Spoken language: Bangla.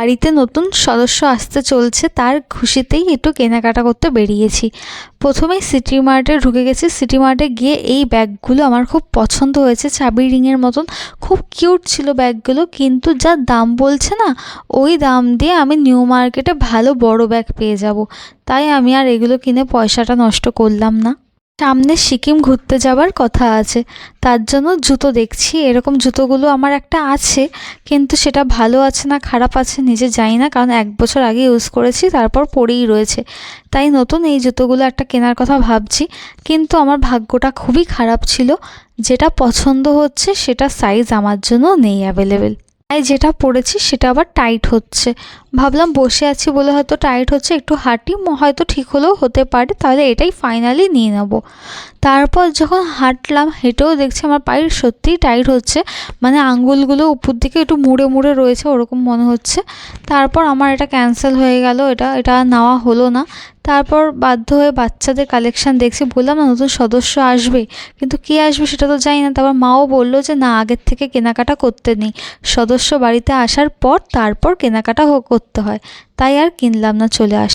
বাড়িতে নতুন সদস্য আসতে চলছে, তার খুশিতেই একটু কেনাকাটা করতে বেরিয়েছি। প্রথমেই সিটি মার্টে ঢুকে গেছি। সিটি মার্টে গিয়ে এই ব্যাগগুলো আমার খুব পছন্দ হয়েছে, চাবি রিংয়ের মতন খুব কিউট ছিল ব্যাগগুলো। কিন্তু যা দাম বলছে না, ওই দাম দিয়ে আমি নিউ মার্কেটে ভালো বড় ব্যাগ পেয়ে যাব। তাই আমি আর এগুলো কিনে পয়সাটা নষ্ট করলাম না। সামনে সিকিম ঘুরতে যাবার কথা আছে, তার জন্য জুতো দেখছি। এরকম জুতোগুলো আমার একটা আছে, কিন্তু সেটা ভালো আছে না খারাপ আছে নিজে জানি না, কারণ 1 বছর আগে ইউজ করেছি, তারপর পরেই রয়েছে। তাই নতুন এই জুতোগুলো একটা কেনার কথা ভাবছি। কিন্তু আমার ভাগ্যটা খুবই খারাপ ছিল, যেটা পছন্দ হচ্ছে সেটা সাইজ আমার জন্য নেই অ্যাভেলেবেল। তাই যেটা পরেছি সেটা আবার টাইট হচ্ছে। ভাবলাম বসে আছি বলে হয়তো টাইট হচ্ছে, একটু হাঁটি হয়তো ঠিক হলেও হতে পারে, তাহলে এটাই ফাইনালি নিয়ে নেব। তারপর যখন হাঁটলাম, হেঁটেও দেখছি আমার পায়ে সত্যিই টাইট হচ্ছে, মানে আঙ্গুলগুলো উপর দিকে একটু মুড়ে মুড়ে রয়েছে ওরকম মনে হচ্ছে। তারপর আমার এটা ক্যান্সেল হয়ে গেল, এটা আর নেওয়া হলো না। তারপর বাধ্য হয়ে বাচ্চাদের কালেকশান দেখছি। বললাম না নতুন সদস্য আসবে, কিন্তু কে আসবে সেটা তো জানি না। তারপর মাও বললো যে না, আগের থেকে কেনাকাটা করতে নেই, সদস্য বাড়িতে আসার পর তারপর কেনাকাটা করতে হয়। তাই আর কিনলাম না, চলে আস।